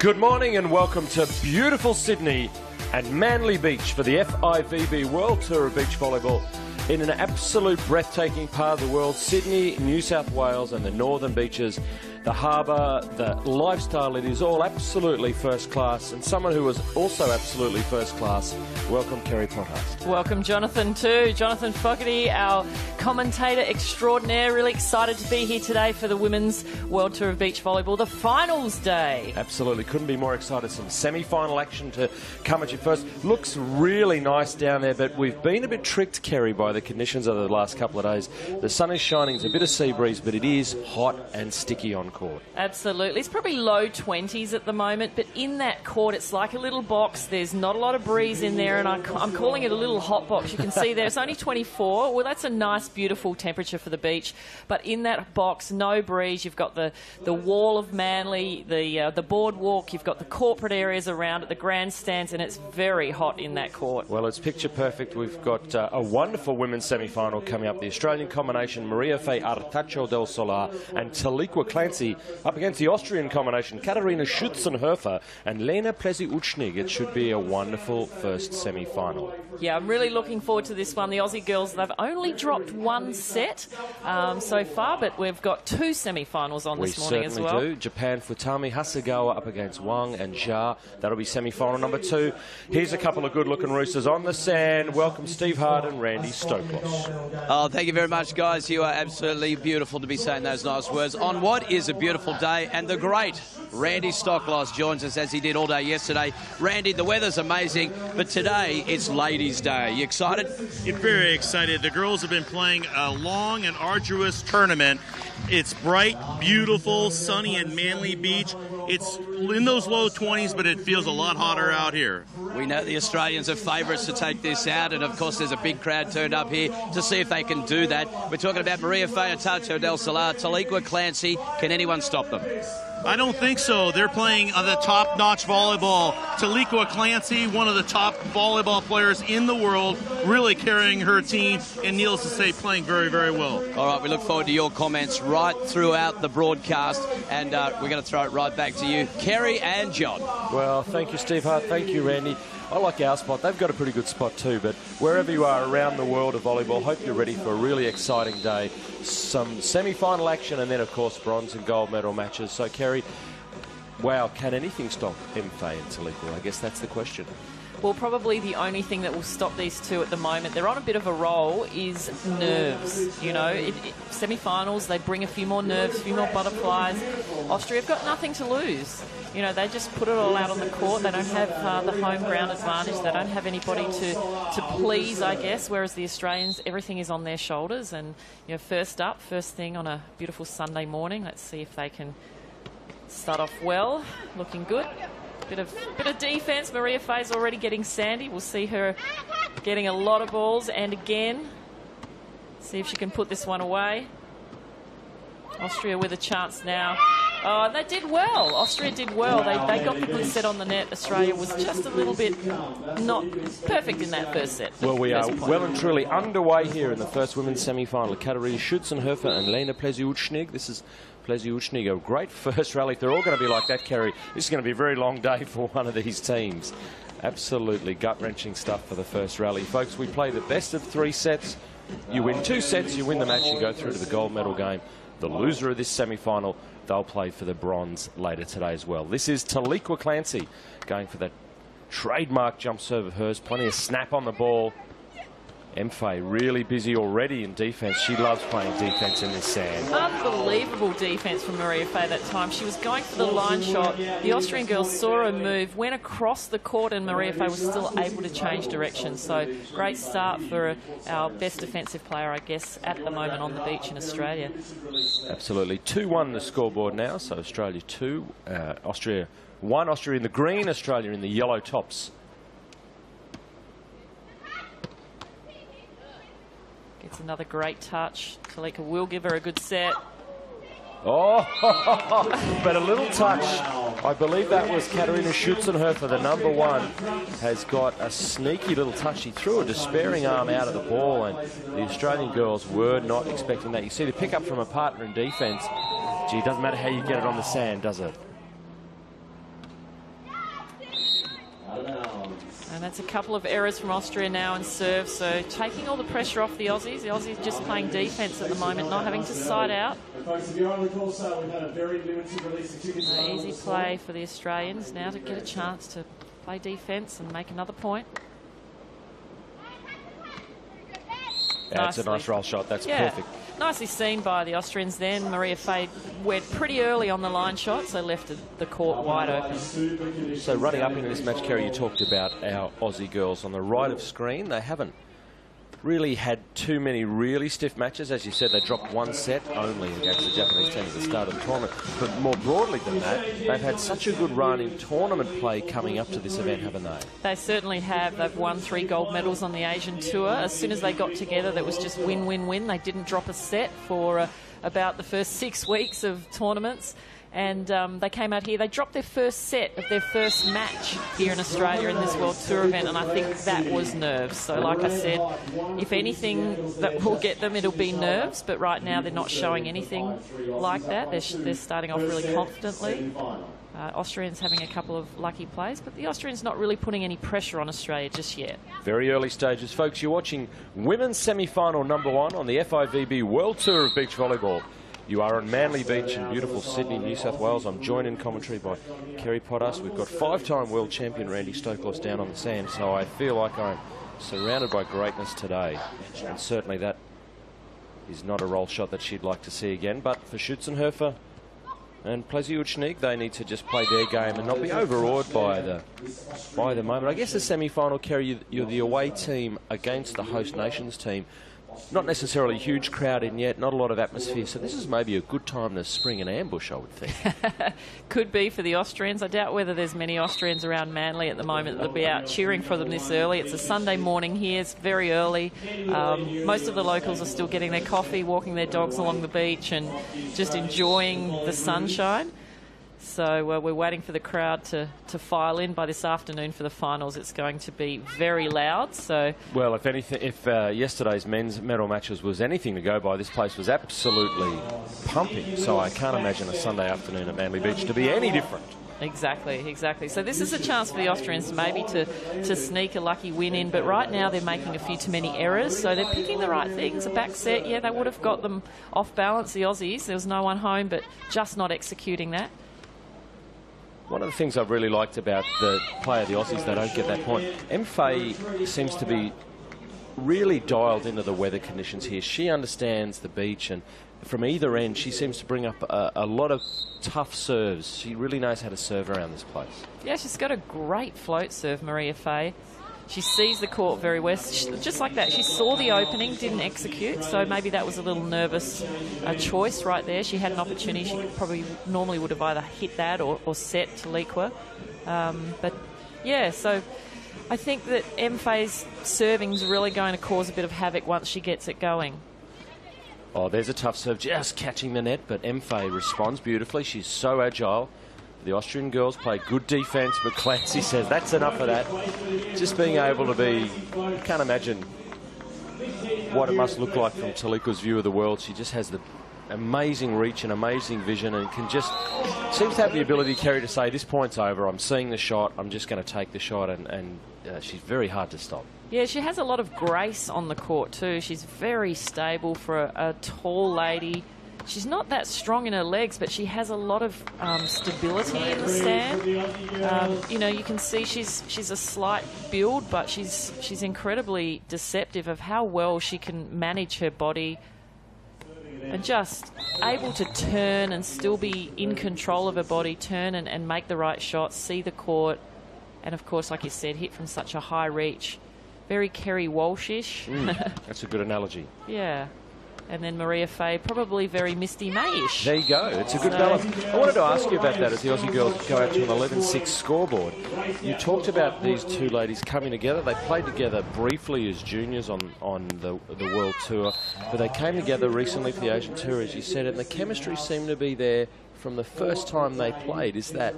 Good morning and welcome to beautiful Sydney and Manly Beach for the FIVB World Tour of Beach Volleyball in an absolute breathtaking part of the world. Sydney, New South Wales and the northern beaches, the harbour, the lifestyle, it is all absolutely first class. And someone who was also absolutely first class, welcome Kerry Pothast. Welcome Jonathan too. Jonathan Fogarty, our commentator extraordinaire. Really excited to be here today for the Women's World Tour of Beach Volleyball, the finals day. Absolutely, couldn't be more excited. Some semi-final action to come at you first. Looks really nice down there, but we've been a bit tricked, Kerry, by the conditions over the last couple of days. The sun is shining, there's a bit of sea breeze, but it is hot and sticky on court. Absolutely. It's probably low 20s at the moment, but in that court it's like a little box. There's not a lot of breeze in there, and I'm calling it a little hot box. You can see there it's only 24. Well, that's a nice, beautiful temperature for the beach. But in that box, no breeze. You've got the wall of Manly, the boardwalk, you've got the corporate areas around it, the grandstands, and it's very hot in that court. Well, it's picture perfect. We've got a wonderful women's semi-final coming up. The Australian combination, Maria Fay Artacho del Solar and Taliqua Clancy up against the Austrian combination, Katharina Schützenhöfer and Lena Plesi-Uchnig. It should be a wonderful first semi-final. Yeah, I'm really looking forward to this one. The Aussie girls, they've only dropped one set so far, but we've got two semi-finals on this morning as well. We certainly do. Japan, Futami Hasegawa up against Wang and Xia. That'll be semi-final number 2. Here's a couple of good-looking roosters on the sand. Welcome Steve Hart and Randy Stoklos. Oh, thank you very much, guys. You are absolutely beautiful to be saying those nice words on what is a beautiful day, and the great Randy Stoklos joins us as he did all day yesterday. Randy, the weather's amazing, but today it's Ladies' Day. You excited? I'm very excited. The girls have been playing a long and arduous tournament. It's bright, beautiful, sunny and Manly Beach. It's in those low 20s, but it feels a lot hotter out here. We know the Australians are favourites to take this out, and of course there's a big crowd turned up here to see if they can do that. We're talking about Maria Fay Artacho del Solar, Taliqua Clancy. Can anyone stop them? I don't think so. They're playing the top-notch volleyball. Taliqua Clancy, one of the top volleyball players in the world, really carrying her team, and needless to say, playing very, very well. All right, we look forward to your comments right throughout the broadcast, and we're going to throw it right back to you, Kerry and John. Well, thank you, Steve Hart. Thank you, Randy. I like our spot. They've got a pretty good spot too, but wherever you are around the world of volleyball, hope you're ready for a really exciting day. Some semi-final action and then, of course, bronze and gold medal matches. So, Kerry, wow, can anything stop Fay and Taliqua? I guess that's the question. Well, probably the only thing that will stop these two at the moment, they're on a bit of a roll, is nerves. You know, semi-finals, they bring a few more nerves, a few more butterflies. Austria have got nothing to lose. You know, they just put it all out on the court. They don't have the home ground advantage. They don't have anybody to please, I guess, whereas the Australians, everything is on their shoulders. And, you know, first thing on a beautiful Sunday morning, let's see if they can start off well. Looking good. Bit of defence. Maria Fay's already getting sandy. We'll see her getting a lot of balls. And again, see if she can put this one away. Austria with a chance now. Oh, they did well. Austria did well. They got the good set on the net. Australia was just a little bit not perfect in that first set. Well, we are well and truly underway here in the first women's semi-final. Katharina Schützenhöfer and Lena Plesi-Uchnig. This is Plesi-Uchnig, a great first rally. They're all going to be like that, Kerry. This is going to be a very long day for one of these teams. Absolutely gut-wrenching stuff for the first rally. Folks, we play the best of 3 sets. You win 2 sets, you win the match, you go through to the gold medal game. The loser of this semi-final, they'll play for the bronze later today as well. This is Taliqua Clancy going for that trademark jump serve of hers. Plenty of snap on the ball. Fay really busy already in defence. She loves playing defence in this sand. Unbelievable defence from Maria Fay that time. She was going for the line shot. The Austrian girls saw her move, went across the court, and Maria Fay was still able to change direction. So great start for our best defensive player, I guess, at the moment on the beach in Australia. Absolutely. 2-1 the scoreboard now. So Australia 2, Austria 1. Austria in the green, Australia in the yellow tops. Gets another great touch. Taliqua will give her a good set. Oh, but a little touch. I believe that was Katharina Schützenhöfer, the number 1, has got a sneaky little touch. She threw a despairing arm out of the ball, and the Australian girls were not expecting that. You see the pick up from a partner in defence. Gee, it doesn't matter how you get it on the sand, does it? And that's a couple of errors from Austria now in serve, so taking all the pressure off the Aussies. The Aussies just playing defence at the moment, not having to side out. Easy play for the Australians now to get a chance to play defence and make another point. That's a nice roll shot. That's perfect. Nicely seen by the Austrians then. Maria Fay went pretty early on the line shot, so left the court wide open. So running up into this match, Kerry, you talked about our Aussie girls on the right of screen. They haven't really had too many really stiff matches. As you said, they dropped one set only against the Japanese team at the start of the tournament. But more broadly than that, they've had such a good run in tournament play coming up to this event, haven't they? They certainly have. They've won 3 gold medals on the Asian Tour. As soon as they got together, that was just win, win, win. They didn't drop a set for about the first 6 weeks of tournaments. And they came out here. They dropped their first set of their first match here in Australia in this World Tour event, and I think that was nerves. So like I said, if anything that will get them, it'll be nerves. But right now they're not showing anything like that. They're starting off really confidently. Austrians having a couple of lucky plays, but the Austrians not really putting any pressure on Australia just yet. Very early stages, folks. You're watching women's semi-final #1 on the FIVB World Tour of Beach Volleyball. You are on Manly Beach in beautiful Sydney, New South Wales. I'm joined in commentary by Kerry Pottas. We've got 5-time world champion Randy Stoklos down on the sand, so I feel like I'm surrounded by greatness today. And certainly that is not a roll shot that she'd like to see again. But for Schützenhöfer and Pleziuchnik, they need to just play their game and not be overawed by the moment. I guess the semi-final, Kerry, you're the away team against the host nations team. Not necessarily a huge crowd in yet, not a lot of atmosphere, so this is maybe a good time to spring an ambush, I would think. Could be for the Austrians. I doubt whether there's many Austrians around Manly at the moment that'll be out cheering for them this early. It's a Sunday morning here, it's very early. Most of the locals are still getting their coffee, walking their dogs along the beach and just enjoying the sunshine. So we're waiting for the crowd to file in. By this afternoon for the finals, it's going to be very loud. So, well, if anything, if yesterday's men's medal matches was anything to go by, this place was absolutely pumping. So I can't imagine a Sunday afternoon at Manly Beach to be any different. Exactly, exactly. So this is a chance for the Austrians maybe to sneak a lucky win in, but right now they're making a few too many errors, so they're picking the right things. A back set, yeah, they would have got them off balance, the Aussies. There was no one home, but just not executing that. One of the things I've really liked about the play of the Aussies, they don't get that point. Fay seems to be really dialed into the weather conditions here. She understands the beach, and from either end, she seems to bring up a lot of tough serves. She really knows how to serve around this place. Yeah, she's got a great float serve, Maria Fay. She sees the court very well. Just like that, she saw the opening, didn't execute, so maybe that was a little nervous choice right there. She had an opportunity. She probably normally would have either hit that or set to Liqua. But, yeah, so I think that Fay's serving is really going to cause a bit of havoc once she gets it going. Oh, there's a tough serve, just catching the net, but Fay responds beautifully. She's so agile. The Austrian girls play good defence, but Clancy says that's enough of that. Just being able to be, you can't imagine what it must look like from Taliqua's view of the world. She just has the amazing reach and amazing vision, and can just, seems to have the ability, Kerry, to say, this point's over, I'm seeing the shot, I'm just going to take the shot, and she's very hard to stop. Yeah, she has a lot of grace on the court too. She's very stable for a tall lady. She's not that strong in her legs, but she has a lot of stability in the stand. You know, you can see she's a slight build, but she's incredibly deceptive of how well she can manage her body and just able to turn and still be in control of her body, turn and make the right shots, see the court, and of course, like you said, hit from such a high reach. Very Kerry Walsh-ish. That's a good analogy. Yeah. And then Maria Fay, probably very Misty May-ish. There you go. It's a good balance. I wanted to ask you about that as the Aussie girls go out to an 11-6 scoreboard. You talked about these two ladies coming together. They played together briefly as juniors on the World Tour, but they came together recently for the Asian Tour, as you said, and the chemistry seemed to be there from the first time they played. Is that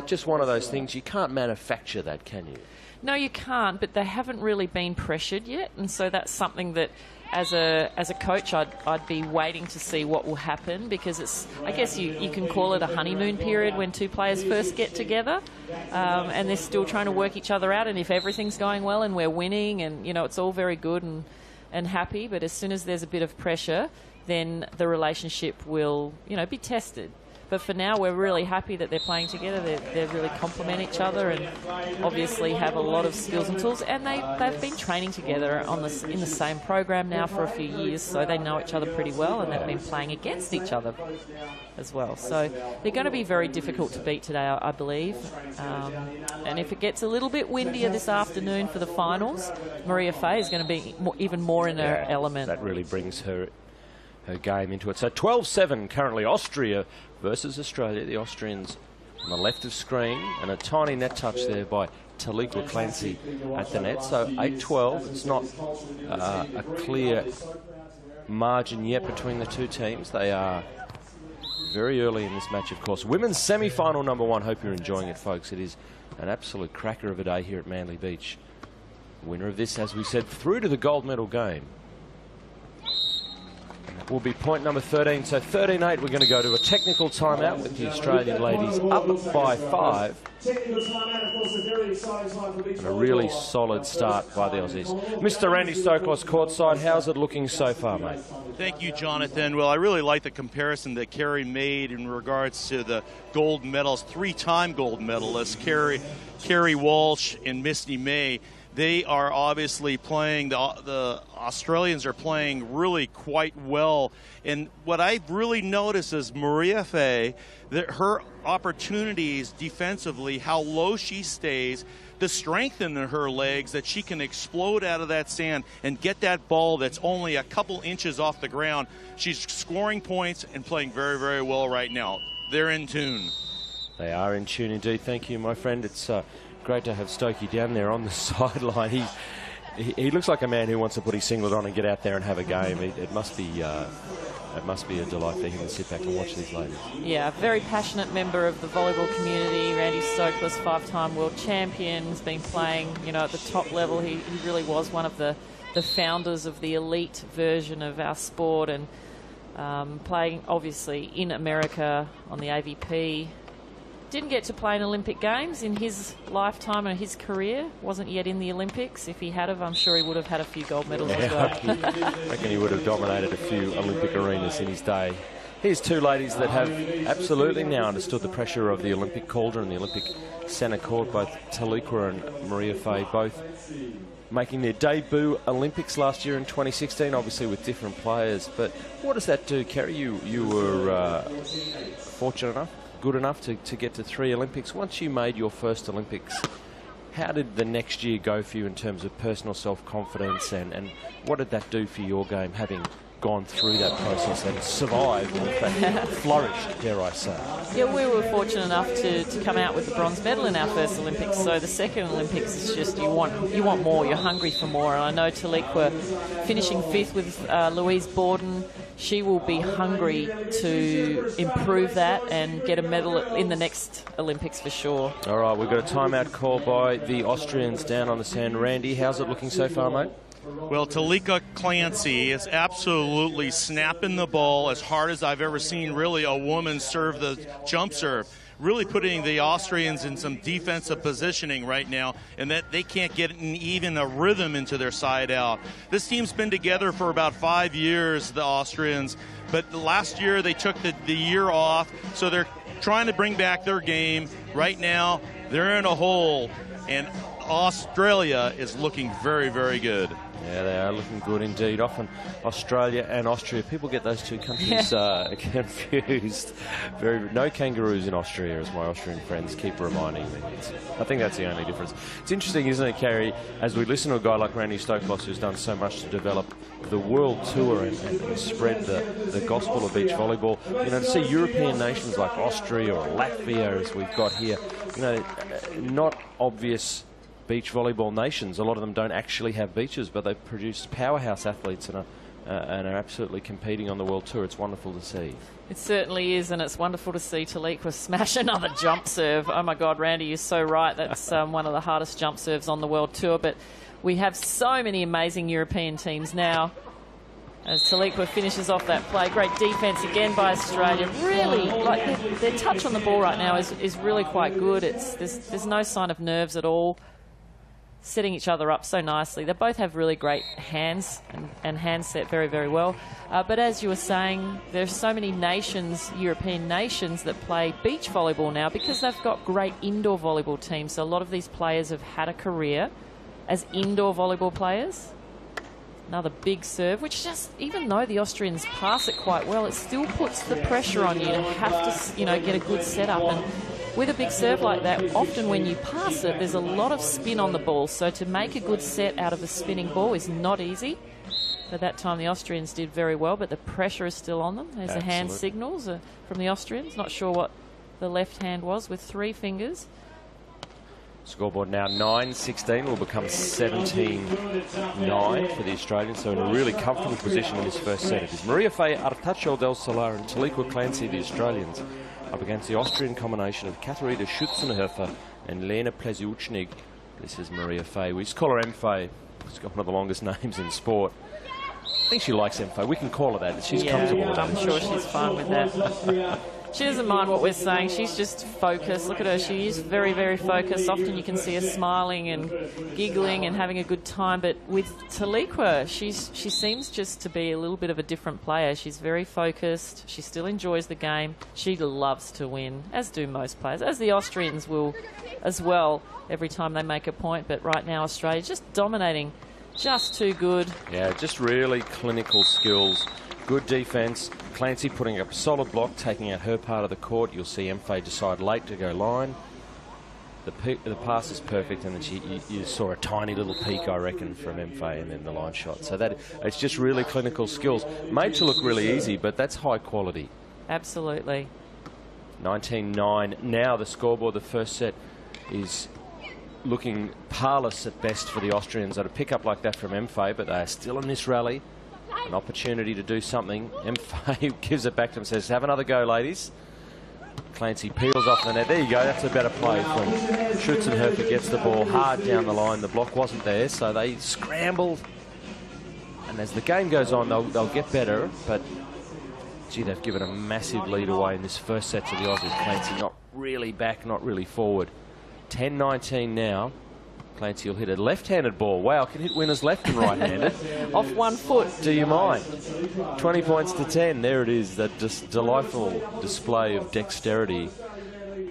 just one of those things? You can't manufacture that, can you? No, you can't, but they haven't really been pressured yet, and so that's something that as a coach, I'd be waiting to see what will happen, because I guess you can call it a honeymoon period when two players first get together, and they're still trying to work each other out. And if everything's going well and we're winning, and it's all very good and happy, but as soon as there's a bit of pressure, then the relationship will be tested. But for now, we're really happy that they're playing together. They really complement each other, and obviously have a lot of skills and tools. And they've been training together in the same program now for a few years, so they know each other pretty well, and they've been playing against each other as well. So they're going to be very difficult to beat today, I believe. And if it gets a little bit windier this afternoon for the finals, Maria Fay is going to be even more in her element. That really brings her game into it. So 12-7 currently, Austria versus Australia. The Austrians on the left of screen, and a tiny net touch there by Taliqua Clancy at the net. So 8-12. It's not a clear margin yet between the two teams. They are very early in this match, of course. Women's semi-final number 1. Hope you're enjoying it, folks. It is an absolute cracker of a day here at Manly Beach. Winner of this, as we said, through to the gold medal game will be point number 13. So 13-8, we're going to go to a technical timeout with the Australian ladies up by 5. And a really solid start by the Aussies. Mr. Randy Stoklos courtside. How's it looking so far, mate? Thank you, Jonathan. Well, I really like the comparison that Kerry made in regards to the gold medals, 3-time gold medalists, Kerry Walsh and Misty May. They are obviously playing, the Australians are playing really quite well. And what I've really noticed is Maria Fay, that her opportunities defensively, how low she stays, the strength in her legs, that she can explode out of that sand and get that ball that's only a couple inches off the ground. She's scoring points and playing very, very well right now. They're in tune. They are in tune indeed. Thank you, my friend. It's great to have Stokey down there on the sideline. He looks like a man who wants to put his singlet on and get out there and have a game. It must be a delight for him to sit back and watch these ladies. Yeah, a very passionate member of the volleyball community. Randy Stoklos, 5-time world champion, has been playing, at the top level. He really was one of the founders of the elite version of our sport, and playing obviously in America on the AVP. Didn't get to play in Olympic Games in his lifetime and his career. Wasn't yet in the Olympics. If he had I'm sure he would have had a few gold medals as well. I reckon he would have dominated a few Olympic arenas in his day. Here's two ladies that have absolutely now understood the pressure of the Olympic cauldron, the Olympic centre court, both Taliqua and Maria Fay, both making their debut Olympics last year in 2016, obviously with different players. But what does that do, Kerry? You were fortunate enough, good enough to get to 3 Olympics. Once you made your first Olympics, how did the next year go for you in terms of personal self-confidence, and what did that do for your game, having gone through that process and survived and in fact flourished, dare I say? Yeah, we were fortunate enough to come out with the bronze medal in our first Olympics. So the second Olympics is just you want more, you're hungry for more. And I know Taliqua finishing 5th with Louise Borden. She will be hungry to improve that and get a medal in the next Olympics for sure. All right, we've got a timeout call by the Austrians down on the sand. Randy, how's it looking so far, mate? Well, Taliqua Clancy is absolutely snapping the ball as hard as I've ever seen really a woman serve the jump serve. Really putting the Austrians in some defensive positioning right now, and that they can't get even a rhythm into their side out. This team's been together for about 5 years, the Austrians, but the last year they took the year off, so they're trying to bring back their game. Right now, they're in a hole, and Australia is looking very, very good. Yeah, they are looking good indeed. Often Australia and Austria, people get those two countries confused. No kangaroos in Austria, as my Austrian friends keep reminding me. I think that's the only difference. It's interesting, isn't it, Kerry, as we listen to a guy like Randy Stoklos, who's done so much to develop the world tour and spread the gospel of beach volleyball, to see European nations like Austria or Latvia, as we've got here, not obvious beach volleyball nations. A lot of them don't actually have beaches, but they've produced powerhouse athletes and are absolutely competing on the world tour. It's wonderful to see. It certainly is, and it's wonderful to see Taliqua smash another jump serve. Oh my God, Randy, you're so right. That's one of the hardest jump serves on the world tour, but we have so many amazing European teams now. As Taliqua finishes off that play. Great defence again by Australia. Really, like their touch on the ball right now is really quite good. There's no sign of nerves at all. Setting each other up so nicely. They both have really great hands and hands set very, very well. But as you were saying, there's so many nations, European nations, that play beach volleyball now because they've got great indoor volleyball teams. So a lot of these players have had a career as indoor volleyball players. Another big serve, which just, even though the Austrians pass it quite well, it still puts the pressure on you to have to, you know, get a good setup. And with a big serve like that, often when you pass it, there's a lot of spin on the ball. So to make a good set out of a spinning ball is not easy. But that time the Austrians did very well, but the pressure is still on them. There's the hand signals from the Austrians. Not sure what the left hand was with 3 fingers. Scoreboard now 9-16, will become 17-9 for the Australians, so in a really comfortable position in this first set. It is Maria Fay, Artacho del Solar and Taliqua Clancy, the Australians, up against the Austrian combination of Katharina Schützenhöfer and Lena Pleziuchnig. This is Maria Fay. We just call her M-Fay. She's got one of the longest names in sport. I think she likes M-Fay. We can call her that. She's comfortable with that. I'm sure she's fine with that. She doesn't mind what we're saying. She's just focused. Look at her. She is very, very focused. Often you can see her smiling and giggling and having a good time. But with Taliqua, she seems just to be a little bit of a different player. She's very focused. She still enjoys the game. She loves to win, as do most players, as the Austrians will as well every time they make a point. But right now, Australia just dominating. Just too good. Yeah, just really clinical skills. Good defence. Clancy putting up a solid block, taking out her part of the court. You'll see M-Fay decide late to go line. The pass is perfect, and then you saw a tiny little peek, I reckon, from M-Fay, and then the line shot. So that it's just really clinical skills. Made to look really easy, but that's high quality. Absolutely. 19-9. Now the scoreboard, the first set is looking parlous at best for the Austrians. At a pick up like that from M-Fay, but they are still in this rally. An opportunity to do something. M-Fay gives it back to him, says, have another go, ladies. Clancy peels off the net. There you go. That's a better play from Schützenhöfer. Gets the ball hard down the line. The block wasn't there, so they scrambled. And as the game goes on, they'll get better. But, gee, they've given a massive lead away in this first set to the Aussies. Clancy not really back, not really forward. 10-19 now. Clancy will hit a left-handed ball. Wow, can hit winners left and right-handed. Off 1 foot. Do you mind? 20 points to 10. There it is, that just delightful display of dexterity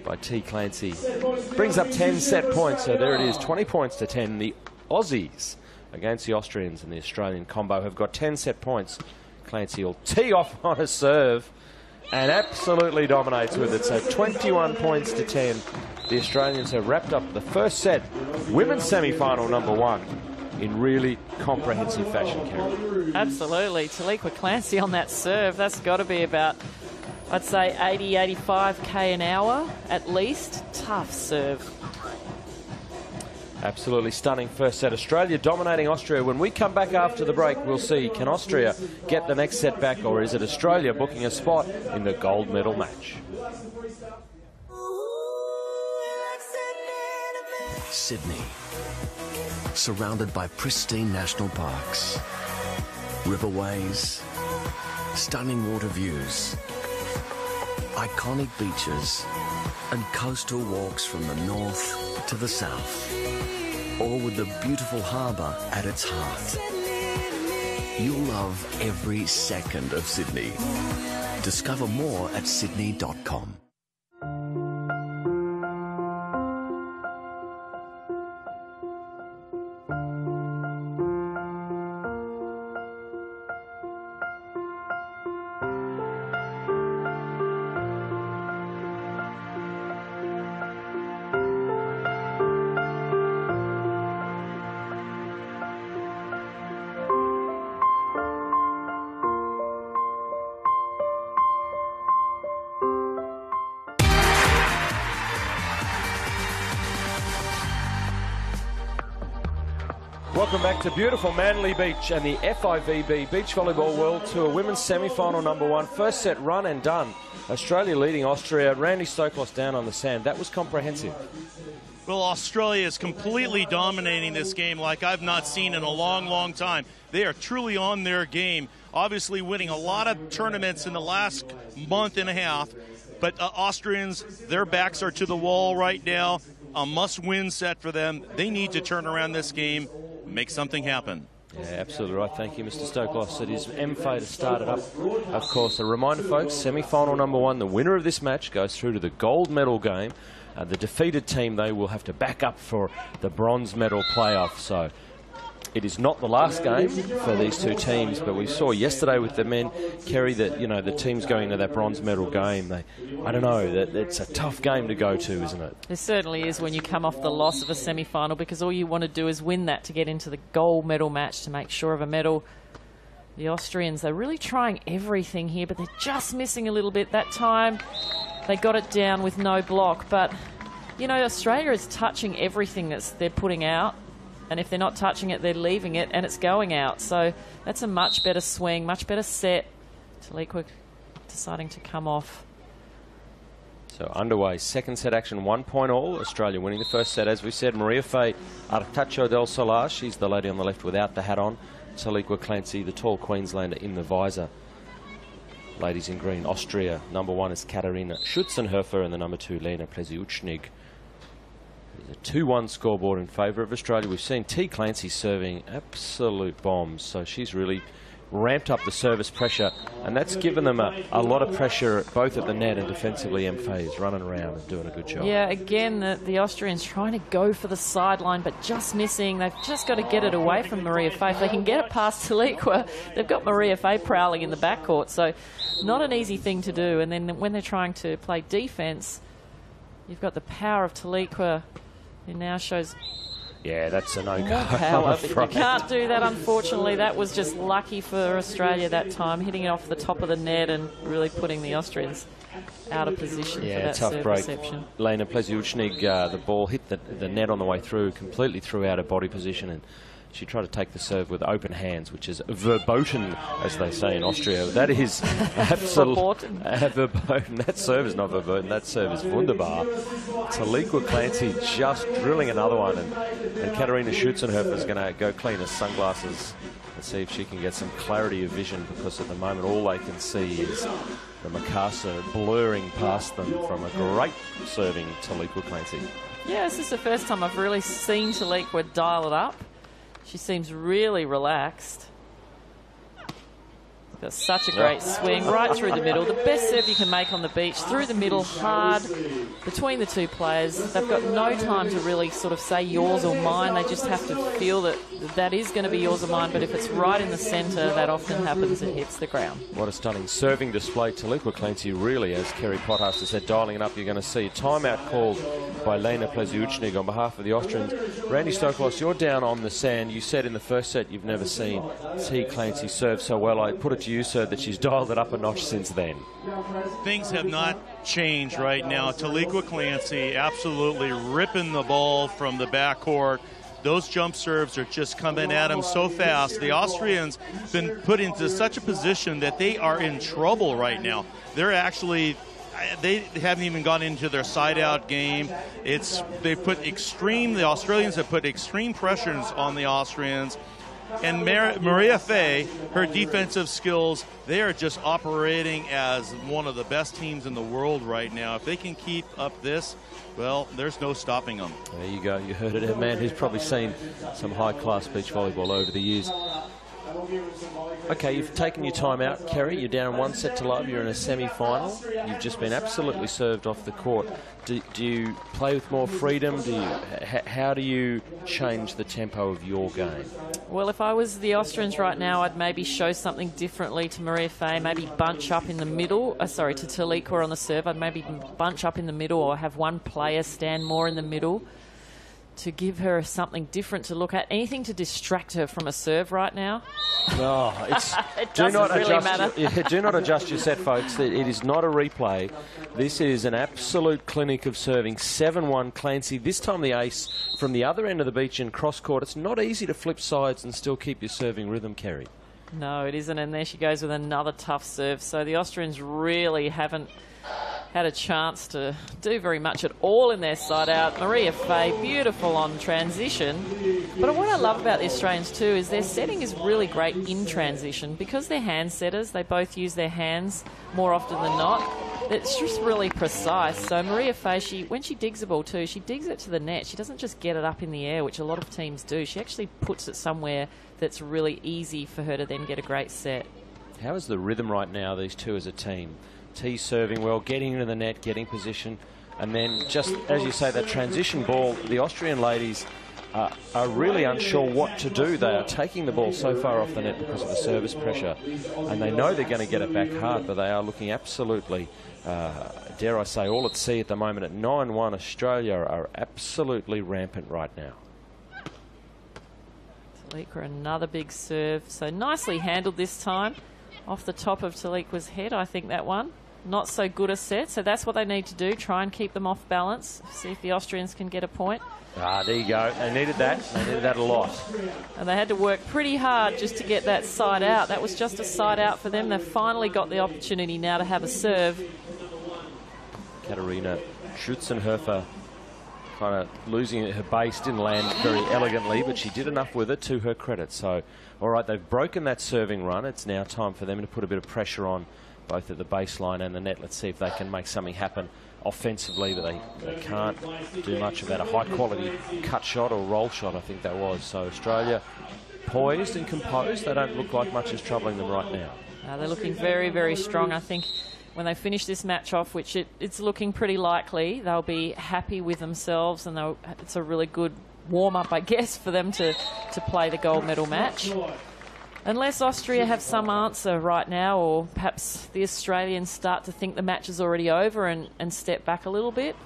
by T. Clancy. Brings up 10 set points, so there it is, 20 points to 10. The Aussies against the Austrians and the Australian combo have got 10 set points. Clancy will tee off on a serve and absolutely dominates with it. So 21 points to 10. The Australians have wrapped up the first set, women's semi-final #1, in really comprehensive fashion, Kerry. Absolutely. Taliqua Clancy on that serve. That's got to be about, I'd say, 80, 85k an hour at least. Tough serve. Absolutely stunning first set. Australia dominating Austria. When we come back after the break, we'll see, can Austria get the next set back, or is it Australia booking a spot in the gold medal match? Sydney, surrounded by pristine national parks, riverways, stunning water views, iconic beaches, and coastal walks from the north to the south, all with the beautiful harbour at its heart. You'll love every second of Sydney. Discover more at sydney.com. Welcome back to beautiful Manly Beach and the FIVB Beach Volleyball World Tour Women's Semi-Final #1. First set run and done. Australia leading Austria. Randy Stoklos down on the sand. That was comprehensive. Well, Australia is completely dominating this game like I've not seen in a long, long time. They are truly on their game, obviously winning a lot of tournaments in the last month and a half. But Austrians, their backs are to the wall right now. A must-win set for them. They need to turn around this game, make something happen. Yeah, absolutely right. Thank you, Mr. Stokos. It is MFA to start it up. Of course, a reminder, folks, semi-final number 1, the winner of this match goes through to the gold medal game. The defeated team, they will have to back up for the bronze medal playoff. So it is not the last game for these two teams, but we saw yesterday with the men, Kerry, that, you know, the teams going to that bronze medal game, I don't know, that it's a tough game to go to, isn't it? It certainly is when you come off the loss of a semi-final, because all you want to do is win that to get into the gold medal match to make sure of a medal. The Austrians, they're really trying everything here, but they're just missing a little bit. That time they got it down with no block, but, you know, Australia is touching everything they're putting out. And if they're not touching it, they're leaving it, and it's going out. So that's a much better swing, much better set. Taliqua deciding to come off. So underway, second set action, 1 point all. Australia winning the first set. As we said, Maria Faye Artacho del Solar, she's the lady on the left without the hat on. Taliqua Clancy, the tall Queenslander, in the visor. Ladies in green, Austria. Number 1 is Katharina Schützenhöfer, and the number 2, Lena Plesiuchnig. A 2-1 scoreboard in favour of Australia. We've seen T. Clancy serving absolute bombs, so she's really ramped up the service pressure, and that's given them a lot of pressure both at the net and defensively. MFA is running around and doing a good job. Yeah, again, the Austrians trying to go for the sideline, but just missing. They've just got to get it away from Maria Faye. If they can get it past Taliqua, they've got Maria Faye prowling in the backcourt, so not an easy thing to do. And then when they're trying to play defence, you've got the power of Taliqua. It now shows... Yeah, that's a no-go. You can't do that, unfortunately. That was just lucky for Australia that time, hitting it off the top of the net and really putting the Austrians out of position for that tough serve break. reception. Lena Plesiuchnig, the ball hit the net on the way through, completely threw out her body position, and she tried to take the serve with open hands, which is verboten, as they say in Austria. That is absolutely verboten. That serve is not verboten. That serve is wunderbar. Taliqua Clancy just drilling another one, and Katharina Schützenhöfer is going to go clean her sunglasses and see if she can get some clarity of vision, because at the moment all they can see is the Mikasa blurring past them from a great serving Taliqua Clancy. Yeah, this is the first time I've really seen Taliqua dial it up. She seems really relaxed. Got such a great swing right through the middle. The best serve you can make on the beach, through the middle, hard, between the two players. They've got no time to really sort of say yours or mine. They just have to feel that that is going to be yours or mine, but if it's right in the centre, that often happens, it hits the ground. What a stunning serving display. Taliqua Clancy really, as Kerry Potthaster said, dialing it up. You're going to see a timeout called by Lena Plesiuchnig on behalf of the Austrians. Randy Stokos, you're down on the sand. You said in the first set you've never seen T. Clancy serve so well. I put it to you, sir, that she's dialed it up a notch since then. Things have not changed right now. Taliqua Clancy absolutely ripping the ball from the backcourt. Those jump serves are just coming at him so fast. The Austrians been put into such a position that they are in trouble right now. They're actually... They haven't even gone into their side-out game. The Australians have put extreme pressures on the Austrians. And Maria Faye, her defensive skills, they are just operating as one of the best teams in the world right now. If they can keep up this, well, there's no stopping them. There you go. You heard it. A man who's probably seen some high-class beach volleyball over the years. Okay, you've taken your time out, Kerry. You're down 1-0. You're in a semi-final. You've just been absolutely served off the court. Do you play with more freedom? How do you change the tempo of your game? Well, if I was the Austrians right now, I'd maybe show something differently to Maria Faye. Maybe bunch up in the middle. To Taliqua on the serve. I'd maybe bunch up in the middle, or have one player stand more in the middle to give her something different to look at. Anything to distract her from a serve right now. No, it doesn't really matter. Do not adjust your set, folks. It is not a replay. This is an absolute clinic of serving. 7-1 Clancy. This time the ace from the other end of the beach in cross court. It's not easy to flip sides and still keep your serving rhythm, Kerry. No, it isn't. And there she goes with another tough serve. So the Austrians really haven't had a chance to do very much at all in their side out. Maria Fay, beautiful on transition. But what I love about the Australians too is their setting is really great in transition. Because they're hand setters, they both use their hands more often than not. It's just really precise. So Maria Fay, when she digs a ball too, she digs it to the net. She doesn't just get it up in the air, which a lot of teams do. She actually puts it somewhere that's really easy for her to then get a great set. How is the rhythm right now, these two as a team? T serving well, getting into the net, getting position, and then just, as you say, that transition ball, the Austrian ladies are really unsure what to do. They are taking the ball so far off the net because of the service pressure, and they know they're going to get it back hard, but they are looking absolutely, dare I say, all at sea at the moment. At 9-1, Australia are absolutely rampant right now. Taliqua, another big serve. So nicely handled this time. Off the top of Taliqua's head, I think that one. Not so good a set, so that's what they need to do. Try and keep them off balance. See if the Austrians can get a point. There you go. They needed that. They needed that a lot. And they had to work pretty hard just to get that side out. That was just a side out for them. They've finally got the opportunity now to have a serve. Katharina Schutzenhofer kind of losing her base, didn't land very elegantly, but she did enough with it to her credit. So, all right, they've broken that serving run. It's now time for them to put a bit of pressure on both at the baseline and the net. Let's see if they can make something happen offensively, but they can't do much of that. A high-quality cut shot or roll shot, I think that was. So Australia poised and composed. They don't look like much is troubling them right now. They're looking very, very strong. I think when they finish this match off, which it's looking pretty likely, they'll be happy with themselves, and it's a really good warm-up, I guess, for them to play the gold medal match. Unless Austria have some answer right now, or perhaps the Australians start to think the match is already over and step back a little bit.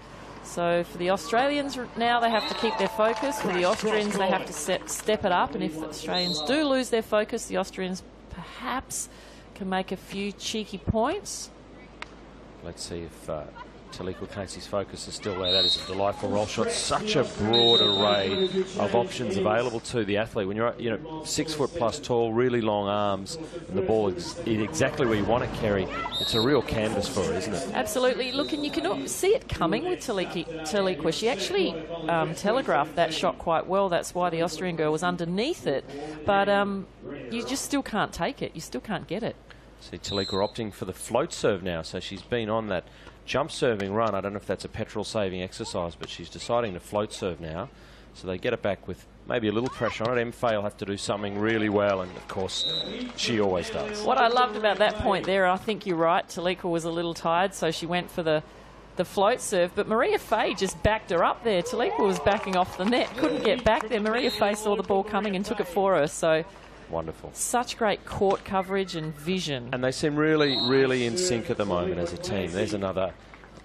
So for the Australians now, they have to keep their focus. For the Austrians, they have to step it up. And if the Australians do lose their focus, the Austrians perhaps can make a few cheeky points. Let's see if Taliqua Clancy's focus is still there. That is a delightful roll shot. Such a broad array of options available to the athlete. When you're 6 foot plus tall, really long arms, and the ball is exactly where you want to carry, it's a real canvas for her, isn't it? Absolutely. Look, and you can see it coming with Taliqua. She actually telegraphed that shot quite well. That's why the Austrian girl was underneath it. But you just still can't take it. You still can't get it. See Taliqua opting for the float serve now. So she's been on that jump serving run. I don't know if that's a petrol saving exercise, but she's deciding to float serve now. So they get it back with maybe a little pressure on it. Mfei will have to do something really well, and of course she always does. What I loved about that point there, I think you're right, Taliqua was a little tired, so she went for the float serve, but Maria Fay just backed her up there. Taliqua was backing off the net, couldn't get back there. Maria Fay saw the ball coming and took it for her. So wonderful. Such great court coverage and vision. And they seem really, really in sync at the moment as a team. There's another,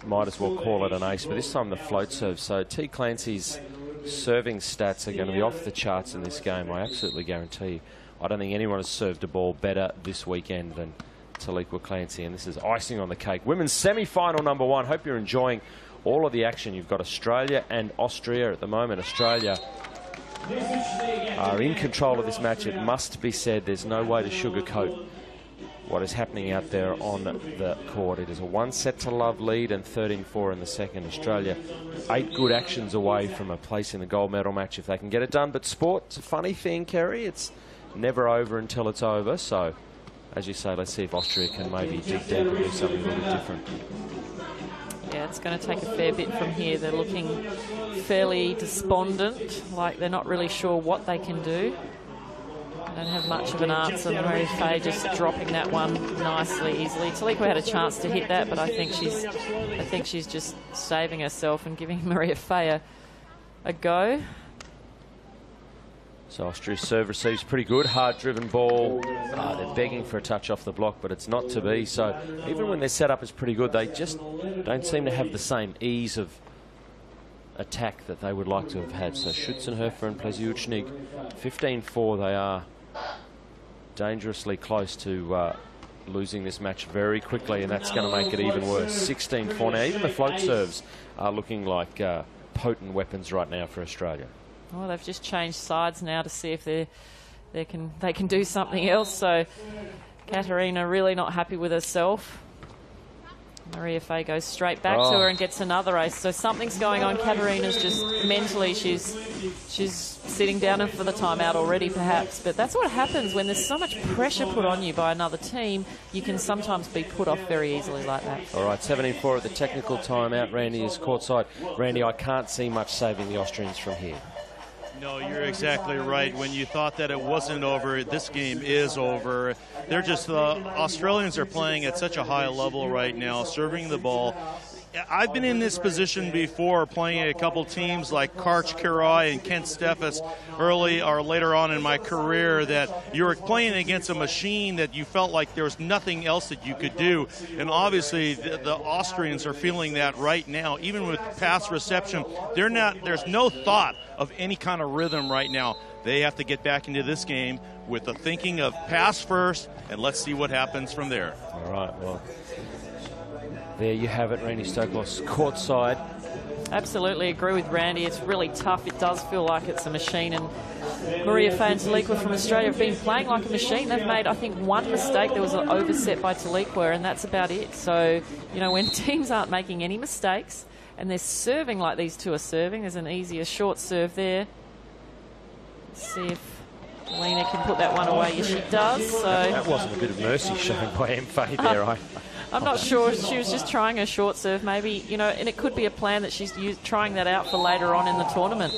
might as well call it an ace, but this time the float serve. So T. Clancy's serving stats are going to be off the charts in this game, I absolutely guarantee you. I don't think anyone has served a ball better this weekend than Taliqua Clancy, and this is icing on the cake. Women's semi-final number 1. Hope you're enjoying all of the action. You've got Australia and Austria at the moment. Australia are in control of this match. It must be said, there's no way to sugarcoat what is happening out there on the court. It is a 1-set-to-love lead and 13-4 in the second. Australia 8 good actions away from a place in the gold medal match if they can get it done. But sport's a funny thing, Kerry. It's never over until it's over. So, as you say, let's see if Austria can maybe dig deep and do something a little bit different. Yeah, it's going to take a fair bit from here. They're looking fairly despondent, like they're not really sure what they can do. They don't have much of an answer. Maria Fay just dropping that one nicely, easily. Taliqua had a chance to hit that, but I think she's just saving herself and giving Maria Fay a go. So Austria's serve receives pretty good. Hard-driven ball. They're begging for a touch off the block, but it's not to be. So even when their setup is pretty good, they just don't seem to have the same ease of attack that they would like to have had. So Schutzenhofer and Pleziuchnik, 15-4. They are dangerously close to losing this match very quickly, and that's going to make it even worse. 16-4 now. Even the float serves are looking like potent weapons right now for Australia. Well, they've just changed sides now to see if they can do something else. So Katharina really not happy with herself. Maria Fay goes straight back to her and gets another ace. So something's going on. Katarina's just mentally, she's sitting down for the timeout already, perhaps. But that's what happens when there's so much pressure put on you by another team. You can sometimes be put off very easily like that. All right, 17-4 at the technical timeout. Randy is courtside. Randy, I can't see much saving the Austrians from here. No, you're exactly right. When you thought that it wasn't over, this game is over. They're just, Australians are playing at such a high level right now, serving the ball. I've been in this position before, playing a couple teams like Karch Kirai and Kent Steffes early or later on in my career, that you were playing against a machine that you felt like there was nothing else that you could do. And obviously the Austrians are feeling that right now. Even with pass reception, there's no thought of any kind of rhythm right now. They have to get back into this game with the thinking of pass first, and let's see what happens from there. All right, well, there you have it, Randy Stoklos courtside. Absolutely agree with Randy. It's really tough. It does feel like it's a machine. And Maria Fay and Taliqua from Australia have been playing like a machine. They've made, I think, one mistake. There was an overset by Taliqua, and that's about it. So, you know, when teams aren't making any mistakes and they're serving like these two are serving, there's an easier short serve there. Let's see if Lena can put that one away. Yes, she does. So that wasn't a bit of mercy shown by Fay there. I'm not sure. She was just trying a short serve, maybe, you know, and it could be a plan that she's trying that out for later on in the tournament.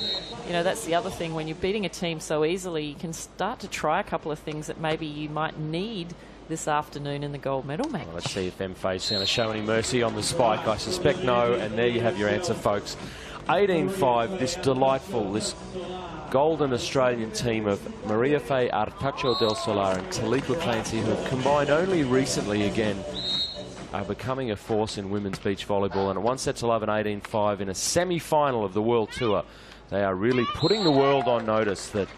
You know, that's the other thing. When you're beating a team so easily, you can start to try a couple of things that maybe you might need this afternoon in the gold medal match. Well, let's see if Fay's going to show any mercy on the spike. I suspect no, and there you have your answer, folks. 18-5, this golden Australian team of Maria Fay, Artacho del Solar and Taliqua Clancy, who have combined only recently again, are becoming a force in women's beach volleyball. And at 1-11, 18-5 in a semi-final of the World Tour, they are really putting the world on notice that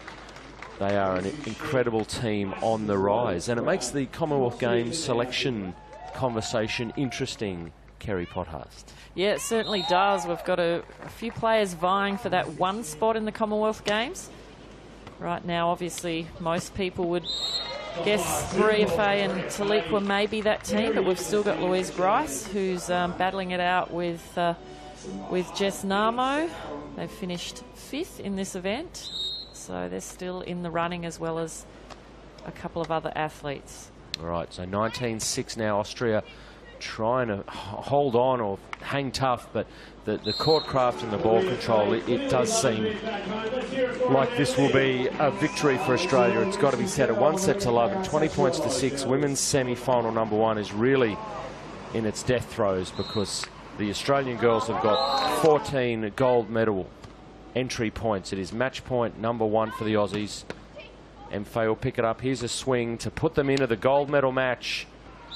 they are an incredible team on the rise. And it makes the Commonwealth Games selection conversation interesting, Kerry Pothurst. Yeah, it certainly does. We've got a few players vying for that one spot in the Commonwealth Games. Right now, obviously, most people would guess Maria Fay and Taliqua may be that team, but we've still got Louise Grice, who's battling it out with Jess Namo. They've finished 5th in this event, so they're still in the running, as well as a couple of other athletes. All right, so 19-6 now, Austria trying to hold on or hang tough, but the court craft and the ball control, it does seem like this will be a victory for Australia. It's got to be set at 1-11, 20 points to 6. Women's semi-final #1 is really in its death throes, because the Australian girls have got 14 gold medal entry points. It is match point #1 for the Aussies. And Fay will pick it up. Here's a swing to put them into the gold medal match.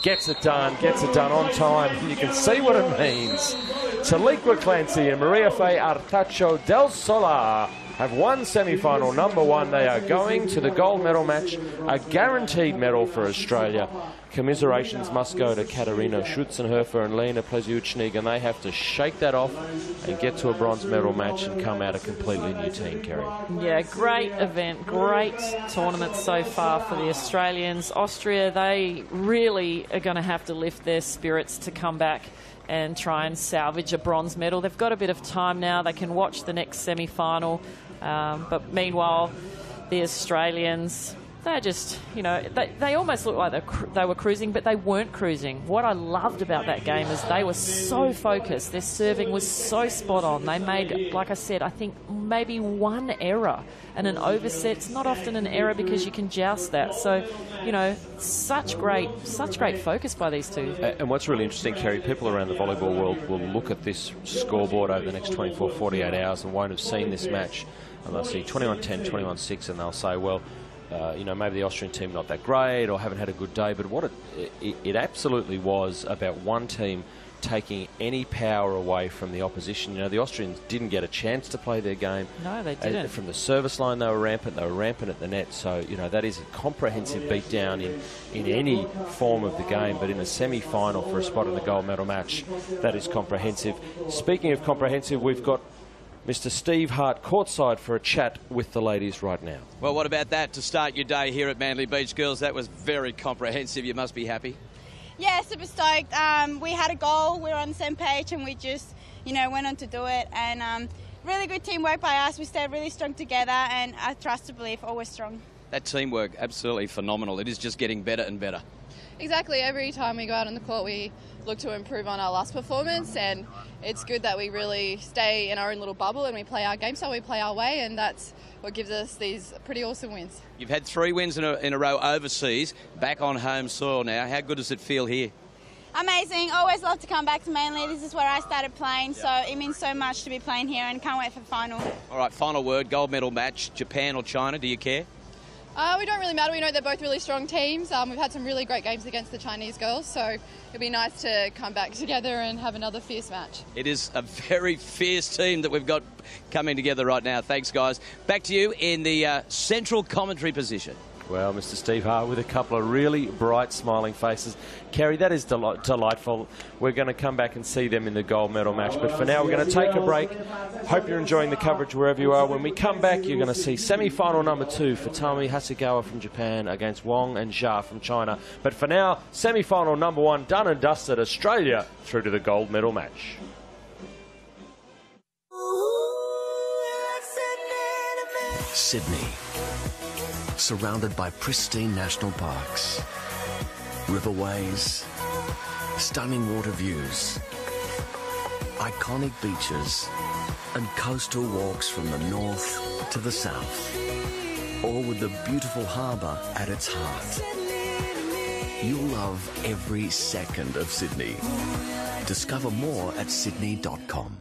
Gets it done on time. You can see what it means. Taliqua Clancy and Maria Fay Artacho del Solar have won semi-final #1. They are going to the gold medal match, a guaranteed medal for Australia. Commiserations must go to Katarina Schutzenhofer and Lena Pleziuchnig, and they have to shake that off and get to a bronze medal match and come out a completely new team, Kerry. Yeah, great event, great tournament so far for the Australians. Austria, they really are going to have to lift their spirits to come back and try and salvage a bronze medal. They've got a bit of time now. They can watch the next semi-final. But meanwhile, the Australians, they're just, you know, they almost look like they were cruising, but they weren't cruising. What I loved about that game is they were so focused. Their serving was so spot on. They made, like I said, I think maybe one error. And an overset's not often an error because you can joust that. So, you know, such great focus by these two. And what's really interesting, Kerry, people around the volleyball world will look at this scoreboard over the next 24, 48 hours and won't have seen this match. And they'll see 21-10, 21-6, and they'll say, well, you know, maybe the Austrian team not that great or haven't had a good day. But what it absolutely was about one team taking any power away from the opposition. You know, the Austrians didn't get a chance to play their game. No, they didn't. From the service line, they were rampant at the net. So, you know, that is a comprehensive beatdown in any form of the game. But in a semi-final for a spot in the gold medal match, that is comprehensive. Speaking of comprehensive, we've got Mr. Steve Hart courtside for a chat with the ladies right now. Well, what about that to start your day here at Manly Beach, girls? That was very comprehensive. You must be happy. Yeah, super stoked. We had a goal, we were on the same page, and we just, went on to do it. And really good teamwork by us. We stayed really strong together, and I trust to believe always strong. That teamwork, absolutely phenomenal. It is just getting better and better. Exactly. Every time we go out on the court, we look to improve on our last performance, and it's good that we really stay in our own little bubble and we play our game style, we play our way, and that's what gives us these pretty awesome wins. You've had 3 wins in a row overseas, back on home soil now. How good does it feel here? Amazing. Always love to come back to Manly. This is where I started playing, so it means so much to be playing here, and can't wait for the final. All right, final word, gold medal match, Japan or China, do you care? We don't really matter. We know they're both really strong teams. We've had some really great games against the Chinese girls, so it'll be nice to come back together and have another fierce match. It is a very fierce team that we've got coming together right now. Thanks, guys. Back to you in the central commentary position. Well, Mr. Steve Hart with a couple of really bright, smiling faces. Kerry, that is delightful. We're going to come back and see them in the gold medal match. But for now, we're going to take a break. Hope you're enjoying the coverage wherever you are. When we come back, you're going to see semi-final number 2 for Tami Hasegawa from Japan against Wang and Xia from China. But for now, semi-final number 1, done and dusted. Australia through to the gold medal match. Sydney, surrounded by pristine national parks, riverways, stunning water views, iconic beaches, and coastal walks from the north to the south, all with the beautiful harbour at its heart. You'll love every second of Sydney. Discover more at sydney.com.